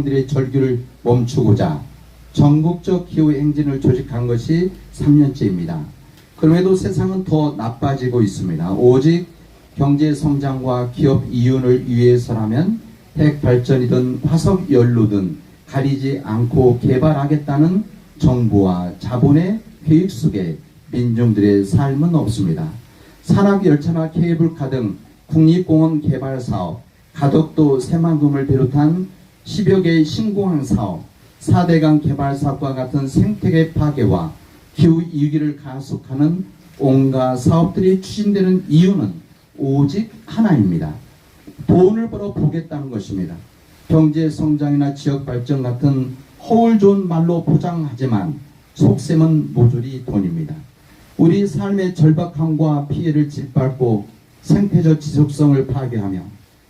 들의 절규를 멈추고자 전국적 기후행진을 조직한 것이 3년째입니다. 그럼에도 세상은 더 나빠지고 있습니다. 오직 경제성장과 기업 이윤을 위해서라면 핵발전이든 화석연료든 가리지 않고 개발하겠다는 정부와 자본의 계획 속에 민중들의 삶은 없습니다. 산악열차나 케이블카 등 국립공원 개발사업, 가덕도 새만금을 비롯한 10여 개의 신공항 사업, 4대강 개발 사업과 같은 생태계 파괴와 기후위기를 가속하는 온갖 사업들이 추진되는 이유는 오직 하나입니다. 돈을 벌어 보겠다는 것입니다. 경제성장이나 지역발전 같은 허울 좋은 말로 포장하지만 속셈은 모조리 돈입니다. 우리 삶의 절박함과 피해를 짓밟고 생태적 지속성을 파괴하며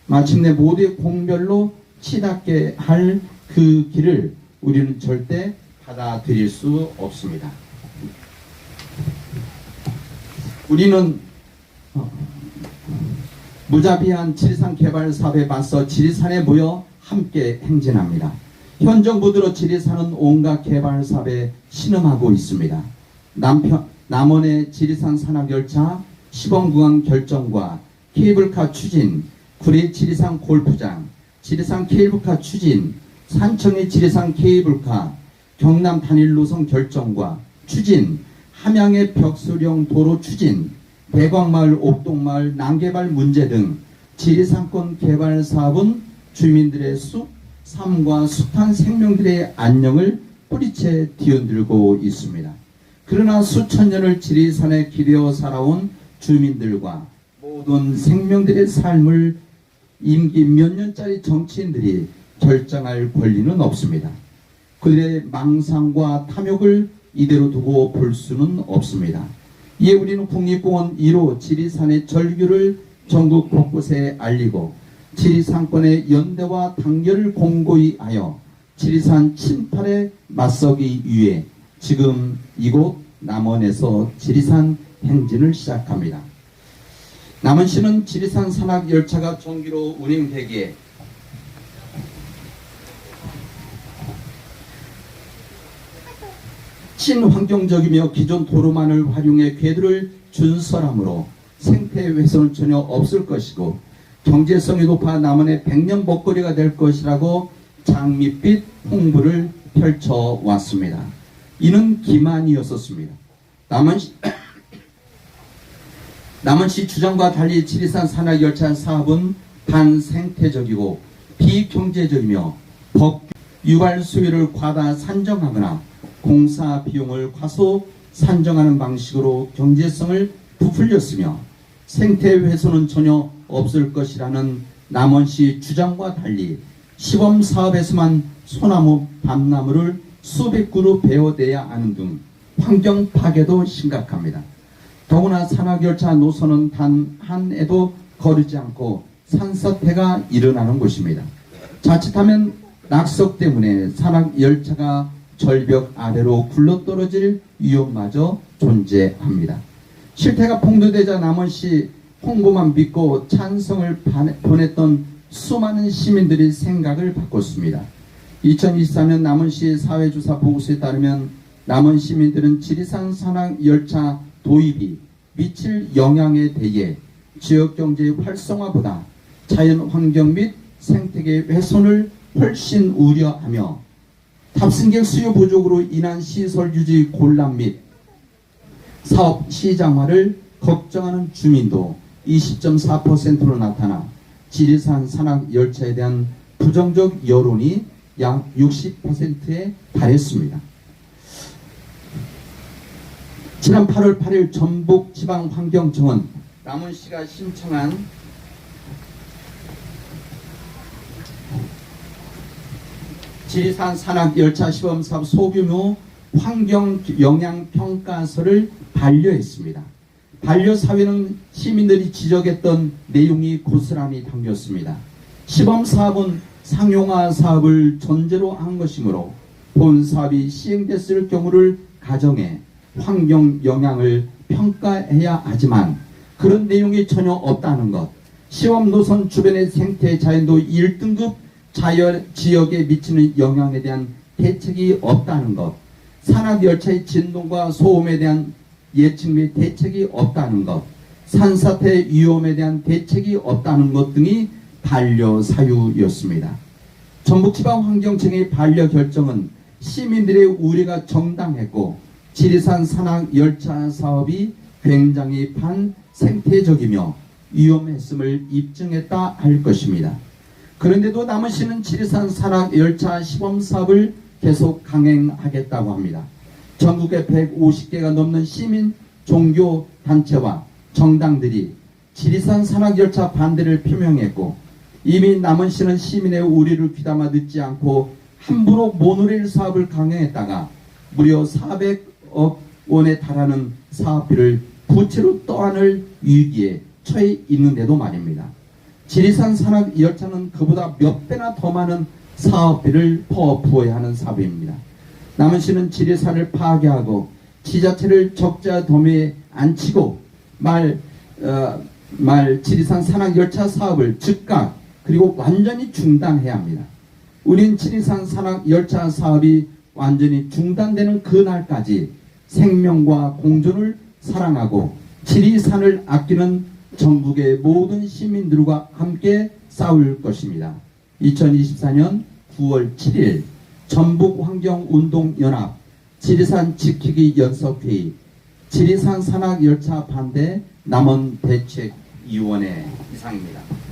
마침내 모두의 공별로 치닫게 할 그 길을 우리는 절대 받아들일 수 없습니다. 우리는 무자비한 지리산 개발 사업에 맞서 지리산에 모여 함께 행진합니다. 현 정부 들어 지리산은 온갖 개발 사업에 신음하고 있습니다. 남원의 지리산 산악열차 시범구간 결정과 케이블카 추진, 구리 지리산 골프장, 지리산 케이블카 추진, 산청의 지리산 케이블카, 경남 단일 노선 결정과 추진, 함양의 벽수령 도로 추진, 대광마을, 옥동마을, 난개발 문제 등 지리산권 개발 사업은 주민들의 숲, 삶과 숱한 생명들의 안녕을 뿌리채 뒤흔들고 있습니다. 그러나 수천 년을 지리산에 기대어 살아온 주민들과 모든 생명들의 삶을 임기 몇 년짜리 정치인들이 결정할 권리는 없습니다. 그들의 망상과 탐욕을 이대로 두고 볼 수는 없습니다. 이에 우리는 국립공원 1호 지리산의 절규를 전국 곳곳에 알리고 지리산권의 연대와 단결을 공고히 하여 지리산 침탈에 맞서기 위해 지금 이곳 남원에서 지리산 행진을 시작합니다. 남원시는 지리산 산악열차가 정기로 운행되기에 친환경적이며 기존 도로만을 활용해 궤도를 준설함으로 생태 훼손은 전혀 없을 것이고 경제성이 높아 남원의 백년 먹거리가 될 것이라고 장밋빛 홍보를 펼쳐왔습니다. 이는 기만이었었습니다. 남원시 주장과 달리 지리산 산악열차 사업은 반생태적이고 비경제적이며 법 유발 수요를 과다 산정하거나 공사 비용을 과소 산정하는 방식으로 경제성을 부풀렸으며 생태 훼손은 전혀 없을 것이라는 남원시 주장과 달리 시범 사업에서만 소나무, 밤나무를 수백 그루 베어내야 하는 등 환경 파괴도 심각합니다. 더구나 산악열차 노선은 단 한 해도 거르지 않고 산사태가 일어나는 곳입니다. 자칫하면 낙석 때문에 산악열차가 절벽 아래로 굴러떨어질 위험마저 존재합니다. 실태가 폭로되자 남원시 홍보만 믿고 찬성을 보냈던 수많은 시민들이 생각을 바꿨습니다. 2023년 남원시 사회조사 보고서에 따르면 남원 시민들은 지리산 산악열차 도입이 미칠 영향에 대해 지역경제의 활성화보다 자연환경 및 생태계 훼손을 훨씬 우려하며 탑승객 수요 부족으로 인한 시설 유지 곤란 및 사업 시장화를 걱정하는 주민도 20.4%로 나타나 지리산 산악열차에 대한 부정적 여론이 약 60%에 달했습니다. 지난 8월 8일 전북지방환경청은 남원시가 신청한 지리산 산악열차 시범사업 소규모 환경영향평가서를 반려했습니다. 반려사회는 시민들이 지적했던 내용이 고스란히 담겼습니다. 시범사업은 상용화 사업을 전제로 한 것이므로 본 사업이 시행됐을 경우를 가정해 환경 영향을 평가해야 하지만 그런 내용이 전혀 없다는 것, 시범 노선 주변의 생태 자연도 1등급 지역에 미치는 영향에 대한 대책이 없다는 것, 산악열차의 진동과 소음에 대한 예측 및 대책이 없다는 것, 산사태 위험에 대한 대책이 없다는 것 등이 반려사유였습니다. 전북지방환경청의 반려 결정은 시민들의 우려가 정당했고 지리산 산악열차 사업이 굉장히 반생태적이며 위험했음을 입증했다 할 것입니다. 그런데도 남원시는 지리산 산악열차 시범사업을 계속 강행하겠다고 합니다. 전국에 150개가 넘는 시민 종교단체와 정당들이 지리산 산악열차 반대를 표명했고 이미 남원시는 시민의 우려를 귀담아 듣지 않고 함부로 모노레일 사업을 강행했다가 무려 400억 원에 달하는 사업비를 부채로 떠안을 위기에 처해 있는데도 말입니다. 지리산 산악열차는 그보다 몇 배나 더 많은 사업비를 부어야 하는 사업입니다. 남원시는 지리산을 파괴하고 지자체를 적자 도매에 앉히고 지리산 산악열차 사업을 즉각 그리고 완전히 중단해야 합니다. 우린 지리산 산악열차 사업이 완전히 중단되는 그날까지 생명과 공존을 사랑하고 지리산을 아끼는 전국의 모든 시민들과 함께 싸울 것입니다. 2024년 9월 7일 전북환경운동연합 지리산 지키기 연석회의 지리산 산악열차 반대 남원대책위원회 이상입니다.